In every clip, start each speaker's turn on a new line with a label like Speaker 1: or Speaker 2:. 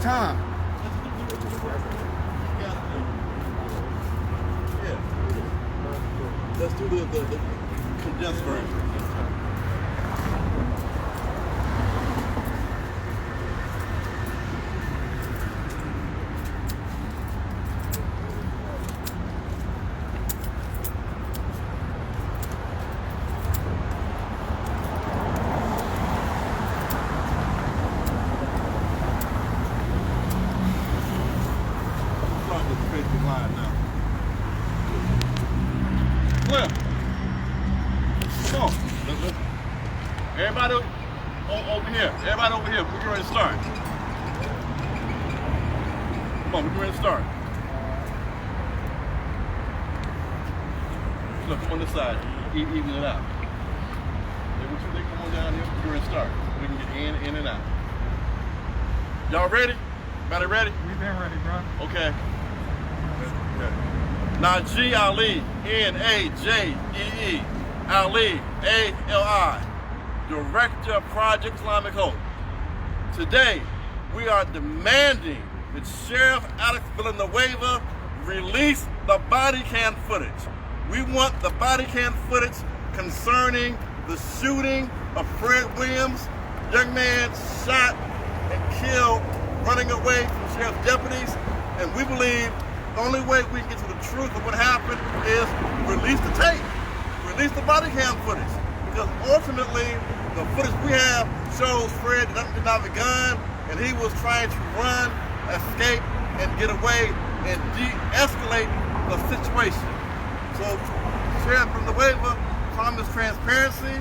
Speaker 1: time.
Speaker 2: Yeah. Let's do the condensed version. Everybody over here. Everybody over here. We're ready to start. Come on, we're ready to start. Look, come on this side. Even it out. They come on down here. We're ready to start. We can get in and out. Y'all ready? Everybody ready?
Speaker 3: We've been ready, bro.
Speaker 2: Okay. Najee Ali, N-A-J-E-E. Ali, A-L-I. Director of Project Islamic Hope. Today, we are demanding that Sheriff Alex Villanueva release the body cam footage. We want the body cam footage concerning the shooting of Fred Williams, young man shot and killed running away from sheriff's deputies. And we believe the only way we can get to the truth of what happened is release the tape, release the body cam footage. Because ultimately, the footage we have shows Fred didn't have a gun, and he was trying to run, escape, and get away and de-escalate the situation. So Sheriff Villanueva promised transparency,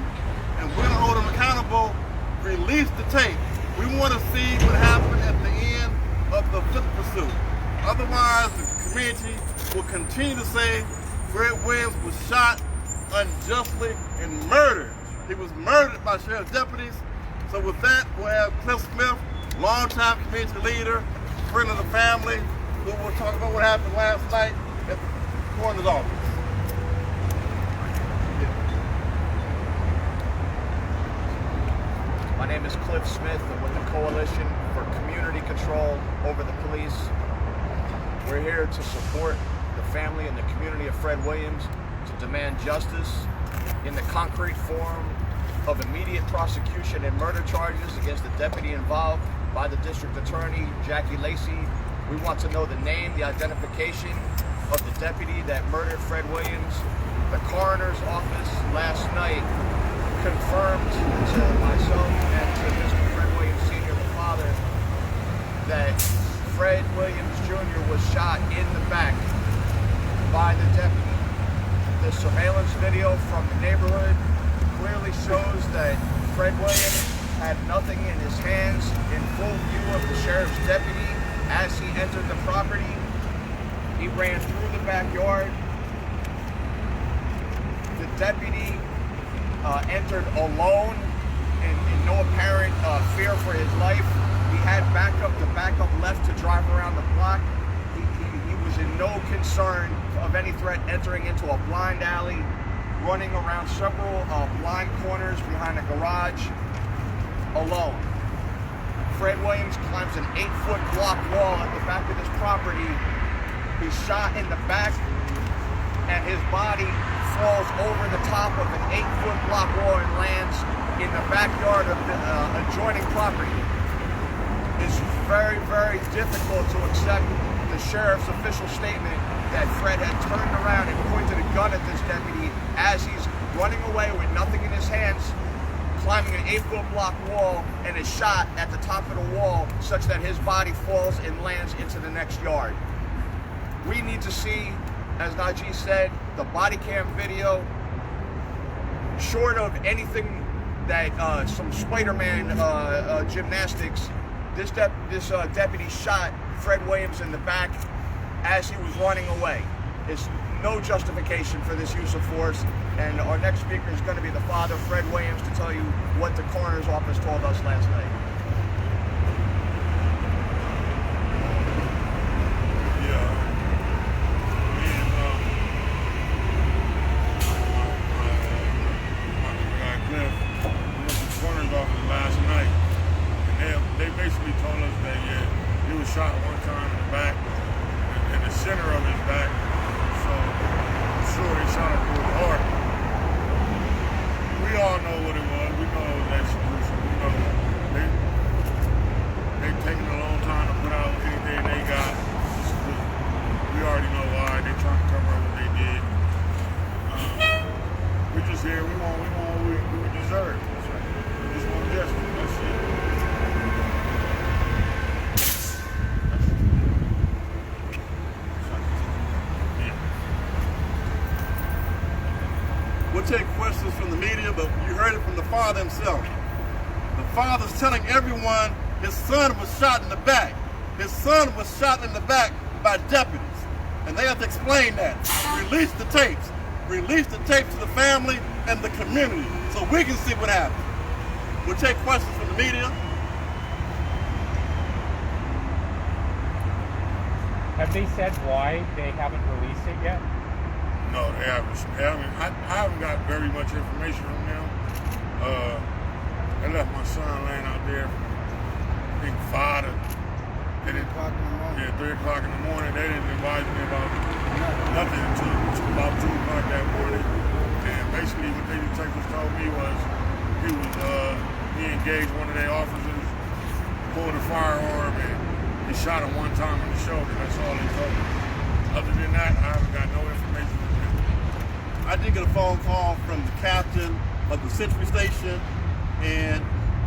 Speaker 2: and we're gonna hold him accountable. Release the tape. We want to see what happened at the end of the foot pursuit. Otherwise, the community will continue to say Fred Williams was shot unjustly and murdered. He was murdered by sheriff's deputies. So with that, we'll have Cliff Smith, longtime community leader, friend of the family, who will talk about what happened last night at the coroner's office.
Speaker 4: My name is Cliff Smith. I'm with the Coalition for Community Control over the Police. We're here to support the family and the community of Fred Williams, to demand justice in the concrete form of immediate prosecution and murder charges against the deputy involved by the district attorney, Jackie Lacey. We want to know the name, the identification of the deputy that murdered Fred Williams. The coroner's office last night confirmed to myself and to Mr. Fred Williams Sr., the father, that Fred Williams Jr. was shot in the back by the deputy. The surveillance video from the neighborhood clearly shows that Fred Williams had nothing in his hands in full view of the sheriff's deputy as he entered the property. He ran through the backyard. The deputy entered alone in no apparent fear for his life. He had backup left to drive around the block. He was in no concern of any threat entering into a blind alley, running around several blind corners behind a garage alone. Fred Williams climbs an 8-foot block wall at the back of this property. He's shot in the back, and his body falls over the top of an 8-foot block wall and lands in the backyard of the adjoining property. It's very, very difficult to accept the sheriff's official statement that Fred had turned around and pointed a gun at this deputy as he's running away with nothing in his hands, climbing an 8-foot block wall, and is shot at the top of the wall such that his body falls and lands into the next yard. We need to see, as Najee said, the body cam video. Short of anything that some Spider-Man gymnastics, this deputy shot Fred Williams in the back as he was running away. There's no justification for this use of force, and our next speaker is going to be the father, Fred Williams, to tell you what the coroner's office told us last night.
Speaker 5: Last night, and they basically told us that, yeah, he was
Speaker 1: time in the back, in the center of his back. So I'm sure they shot him through his heart. We all know what it was. We know it was execution. We know they've taken a long time to put out anything they got. We already know why. They're trying to cover up what they did. We're just here. We want what we deserve. That's right. We just want justice. That's it.
Speaker 2: We'll take questions from the media, but you heard it from the father himself. The father's telling everyone his son was shot in the back. His son was shot in the back by deputies. And they have to explain that. Release the tapes. Release the tapes to the family and the community so we can see what happened. We'll take questions from the media.
Speaker 3: Have they said why they haven't released it yet?
Speaker 1: No, they haven't. I haven't got very much information from them. They left my son laying out there, I think 5 to 3 o'clock in the morning. They didn't advise me about nothing until about 2 o'clock that morning. And basically what the detectives told me was he engaged one of their officers, pulled a firearm, and he shot him one time in the shoulder. That's all they told me. Other than that, I haven't got no information from them.
Speaker 2: I did get a phone call from the captain of the Century Station, and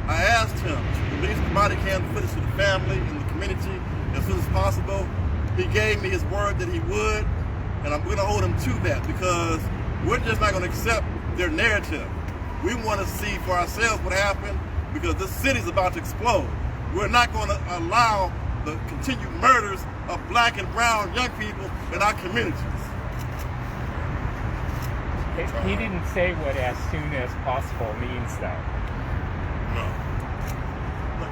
Speaker 2: I asked him to release the body cam footage to the family and the community as soon as possible. He gave me his word that he would, and I'm going to hold him to that because we're just not going to accept their narrative. We want to see for ourselves what happened because this city's about to explode. We're not going to allow the continued murders of black and brown young people in our communities.
Speaker 3: He didn't say what as soon as possible means, though.
Speaker 1: No.
Speaker 4: Look,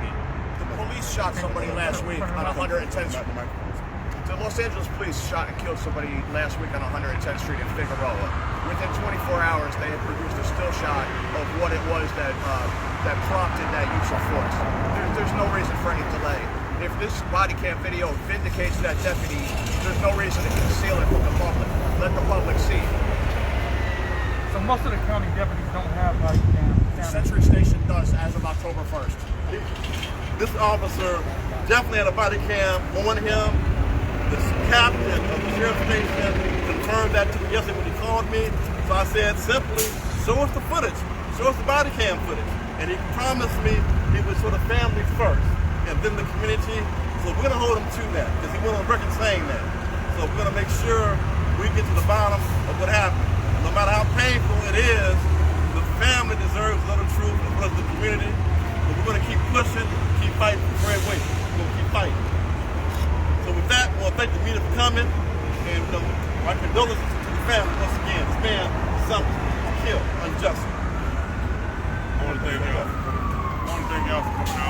Speaker 4: the police shot somebody last week on 110th Street. The Los Angeles police shot and killed somebody last week on 110th Street in Figueroa. Within 24 hours, they had produced a still shot of what it was that prompted that use of force. There's no reason for any delay. If this body cam video vindicates that deputy, there's no reason to conceal it from the public. Let the public see.
Speaker 5: So most of the county deputies don't have body cam.
Speaker 4: Century Station does as of October 1st.
Speaker 2: This officer definitely had a body cam on him. The captain of the sheriff's station confirmed that to me yesterday when he called me. So I said simply, show us the footage. Show us the body cam footage. And he promised me he would show the family first and then the community. So we're going to hold him to that because he went on record saying that. So we're going to make sure we get to the bottom of what happened. No matter how painful it is, the family deserves to know the truth as well as the community. But we're going to keep pushing, keep fighting for Fred Wade. We're going to keep fighting. So with that, I want to thank the media for coming. And my condolences to the family once again. This man, something killed unjustly.
Speaker 1: I want to thank y'all for coming out.